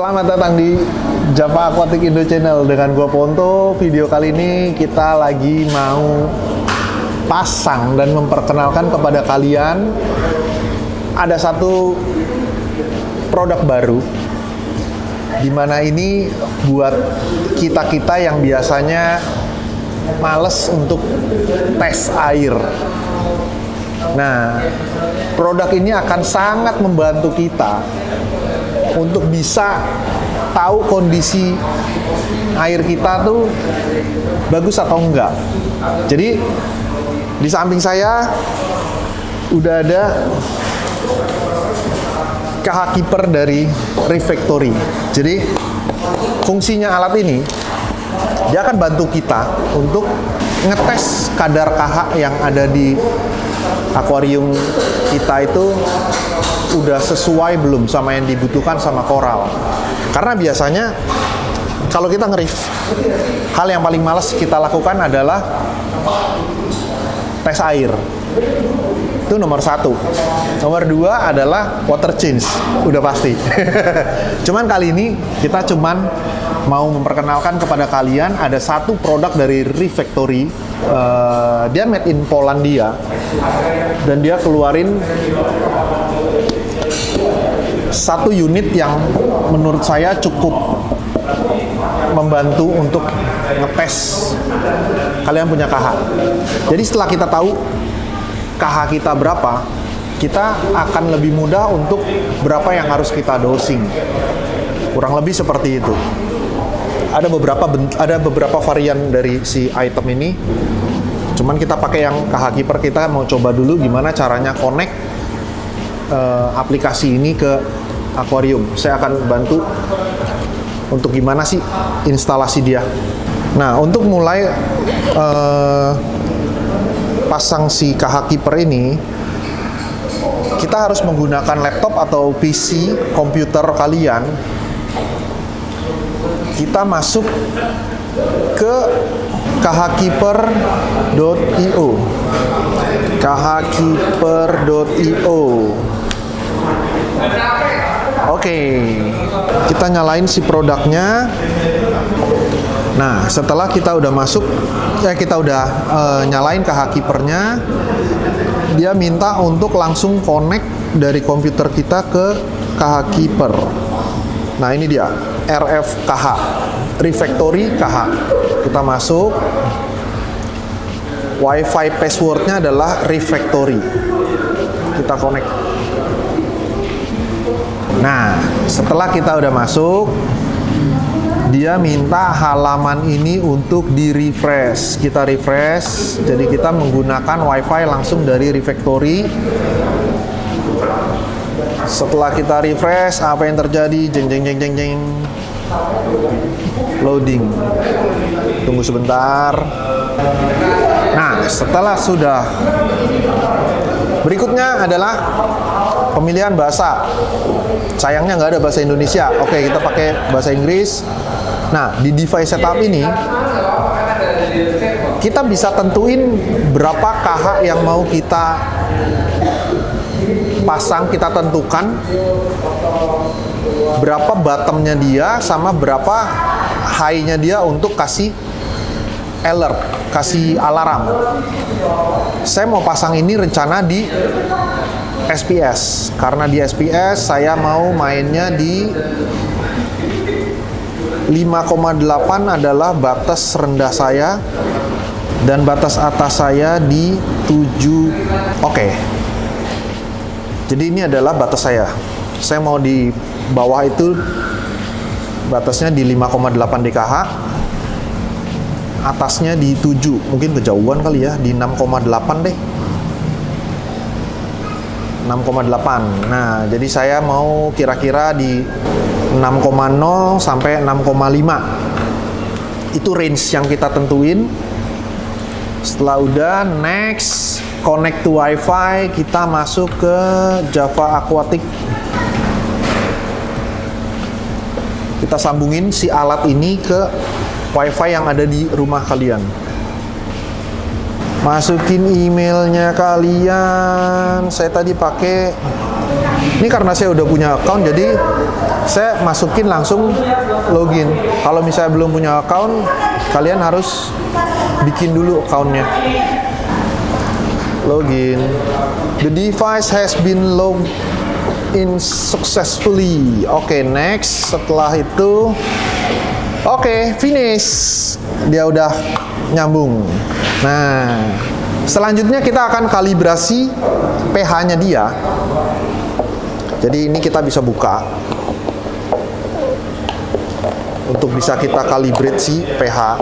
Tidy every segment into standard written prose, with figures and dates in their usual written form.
Selamat datang di Java Aquatic Indo Channel dengan gua Ponto. Video kali ini kita lagi mau pasang dan memperkenalkan kepada kalian ada satu produk baru, dimana ini buat kita-kita yang biasanya males untuk tes air. Nah, produk ini akan sangat membantu kita untuk bisa tahu kondisi air kita tuh bagus atau enggak. Jadi di samping saya udah ada KH Keeper dari Refactory. Jadi fungsinya alat ini, dia akan bantu kita untuk ngetes kadar KH yang ada di akuarium kita itu udah sesuai belum sama yang dibutuhkan sama koral. Karena biasanya kalau kita nge-reef, hal yang paling males kita lakukan adalah tes air. Itu nomor satu. Nomor dua adalah water change, udah pasti. Cuman kali ini kita cuman mau memperkenalkan kepada kalian ada satu produk dari Refactory. Dia made in Polandia dan dia keluarin satu unit yang menurut saya cukup membantu untuk ngetes kalian punya KH. Jadi setelah kita tahu KH kita berapa, kita akan lebih mudah untuk berapa yang harus kita dosing. Kurang lebih seperti itu. Ada beberapa varian dari si item ini. Cuman kita pakai yang KH Keeper. Kita mau coba dulu gimana caranya connect aplikasi ini ke akuarium. Saya akan bantu untuk gimana sih instalasi dia. Nah, untuk mulai pasang si KH Keeper ini, kita harus menggunakan laptop atau PC komputer kalian. Kita masuk ke khkeeper.io. khkeeper.io. Oke, kita nyalain si produknya. Nah, setelah kita udah masuk, kita udah nyalain KH Keeper-nya, dia minta untuk langsung connect dari komputer kita ke KH Keeper. Nah, ini dia, RFKH, Refactory KH. Kita masuk, WiFi passwordnya adalah Refactory. Kita connect. Nah, setelah kita udah masuk, dia minta halaman ini untuk di-refresh. Kita refresh, jadi kita menggunakan WiFi langsung dari Refactory. Setelah kita refresh, apa yang terjadi? Jeng jeng jeng jeng jeng. Loading. Tunggu sebentar. Nah, setelah sudah, berikutnya adalah pemilihan bahasa. Sayangnya nggak ada bahasa Indonesia. Oke, kita pakai bahasa Inggris. Nah, di device setup ini kita bisa tentuin berapa KH yang mau kita pasang. Kita tentukan berapa bottomnya dia sama berapa high-nya dia untuk kasih alert, kasih alarm. Saya mau pasang ini rencana di SPS, karena di SPS saya mau mainnya di 5,8 adalah batas rendah saya dan batas atas saya di 7. Oke. Jadi ini adalah batas saya. Saya mau di bawah itu batasnya di 5,8 DKH. Atasnya di 7. Mungkin kejauhan kali ya, di 6,8 deh. 6,8. Nah, jadi saya mau kira-kira di 6,0 sampai 6,5. Itu range yang kita tentuin. Setelah udah, next, connect to WiFi, kita masuk ke Java Aquatic. Kita sambungin si alat ini ke WiFi yang ada di rumah kalian. Masukin emailnya kalian. Saya tadi pakai Ini karena saya udah punya account, jadi saya masukin langsung login. Kalau misalnya belum punya account, kalian harus bikin dulu accountnya. Login. The device has been logged in successfully. Oke, next. Setelah itu, oke, finish. Dia udah nyambung. Nah, selanjutnya kita akan kalibrasi pH-nya dia. Jadi ini kita bisa buka untuk bisa kita kalibrate si pH.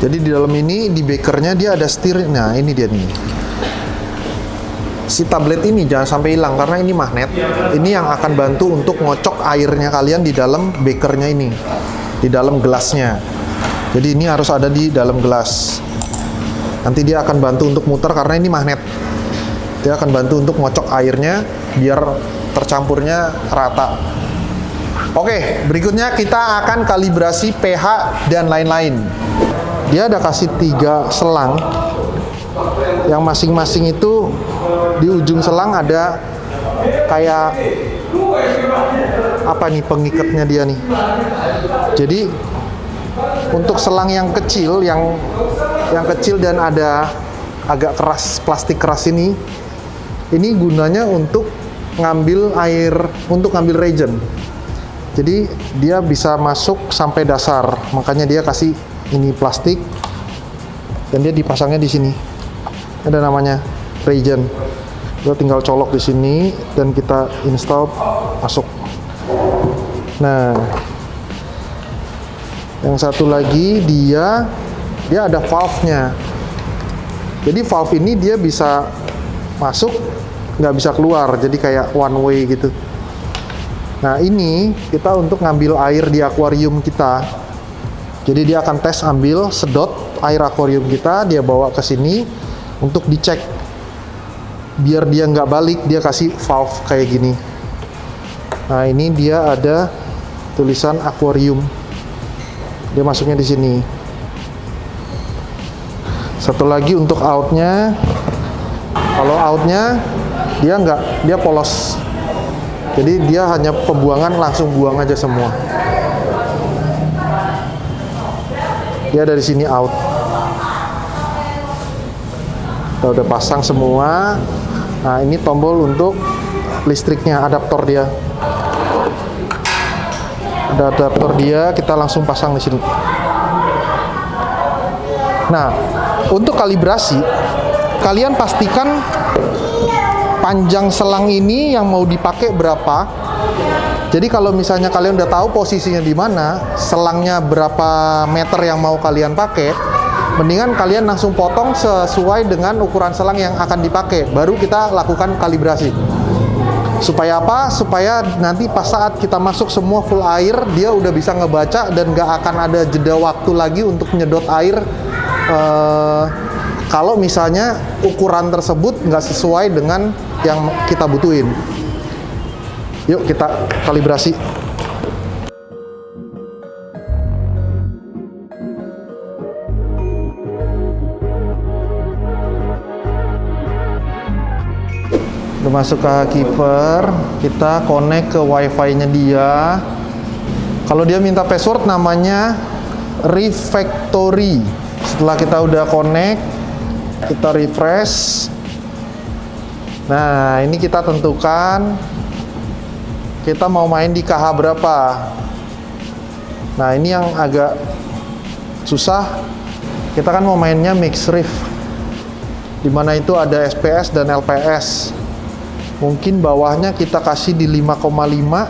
Jadi di dalam ini, di beakernya dia ada setir. Nah, ini dia nih. Si tablet ini jangan sampai hilang karena ini magnet. Ini yang akan bantu untuk ngocok airnya kalian di dalam beakernya ini, di dalam gelasnya. Jadi ini harus ada di dalam gelas. Nanti dia akan bantu untuk muter karena ini magnet. Dia akan bantu untuk ngocok airnya biar tercampurnya rata. Oke, berikutnya kita akan kalibrasi pH dan lain-lain. Dia ada kasih 3 selang, yang masing-masing itu di ujung selang ada kayak apa nih pengikatnya dia nih. Jadi untuk selang yang kecil, yang kecil dan ada agak keras, plastik keras ini gunanya untuk ngambil air, untuk ngambil reagent. Jadi dia bisa masuk sampai dasar, makanya dia kasih ini plastik dan dia dipasangnya di sini. Ada namanya reagent. Kita tinggal colok di sini dan kita install, masuk. Nah, yang satu lagi dia ada valve-nya. Jadi valve ini dia bisa masuk, nggak bisa keluar. Jadi kayak one way gitu. Nah, ini kita untuk ngambil air di akuarium kita. Jadi dia akan tes ambil sedot air akuarium kita, dia bawa ke sini untuk dicek. Biar dia nggak balik, dia kasih valve kayak gini. Nah, ini dia ada tulisan akuarium. Dia masuknya di sini. Satu lagi untuk outnya. Kalau outnya dia polos. Jadi dia hanya pembuangan, langsung buang aja semua. Dia dari sini out. Kita udah pasang semua. Nah, ini tombol untuk listriknya, adaptor dia. Ada adaptor dia, kita langsung pasang di sini. Nah, untuk kalibrasi, kalian pastikan panjang selang ini yang mau dipakai berapa. Jadi kalau misalnya kalian udah tahu posisinya di mana, selangnya berapa meter yang mau kalian pakai, mendingan kalian langsung potong sesuai dengan ukuran selang yang akan dipakai. Baru kita lakukan kalibrasi. Supaya apa? Supaya nanti pas saat kita masuk semua full air, dia udah bisa ngebaca dan nggak akan ada jeda waktu lagi untuk nyedot air. Kalau misalnya ukuran tersebut nggak sesuai dengan yang kita butuhin. Yuk kita kalibrasi. Udah masuk ke keeper, kita connect ke wifi-nya dia. Kalau dia minta password namanya refactory. Setelah kita udah connect, kita refresh. Nah, ini kita tentukan kita mau main di KH berapa. Nah, ini yang agak susah. Kita kan mau mainnya mix riff, dimana itu ada SPS dan LPS. Mungkin bawahnya kita kasih di 5,5,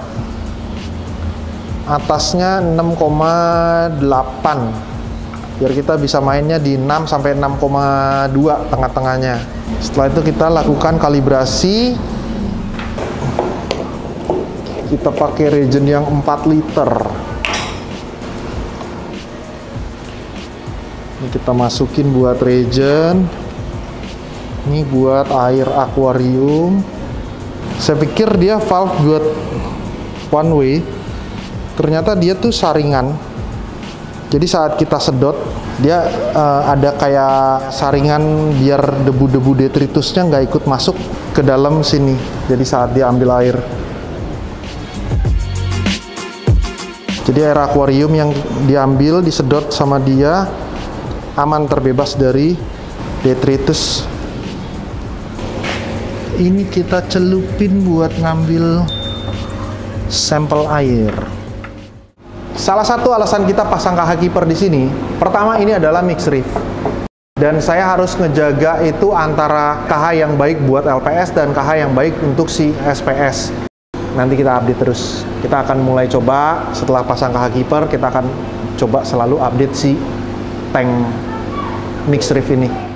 atasnya 6,8, biar kita bisa mainnya di 6 sampai 6,2 tengah-tengahnya. Setelah itu kita lakukan kalibrasi. Kita pakai reagent yang 4 liter. Ini kita masukin buat reagent. Ini buat air akuarium. Saya pikir dia valve buat one way. Ternyata dia tuh saringan. Jadi saat kita sedot, Dia ada kayak saringan biar debu-debu detritusnya nggak ikut masuk ke dalam sini. Jadi saat dia ambil air. Jadi air akuarium yang diambil, disedot sama dia aman, terbebas dari detritus. Ini kita celupin buat ngambil sampel air. Salah satu alasan kita pasang KH Keeper di sini, pertama ini adalah mix reef. Dan saya harus ngejaga itu antara KH yang baik buat LPS dan KH yang baik untuk si SPS. Nanti kita update terus. Kita akan mulai coba setelah pasang KH Keeper, kita akan coba selalu update si tank mix reef ini.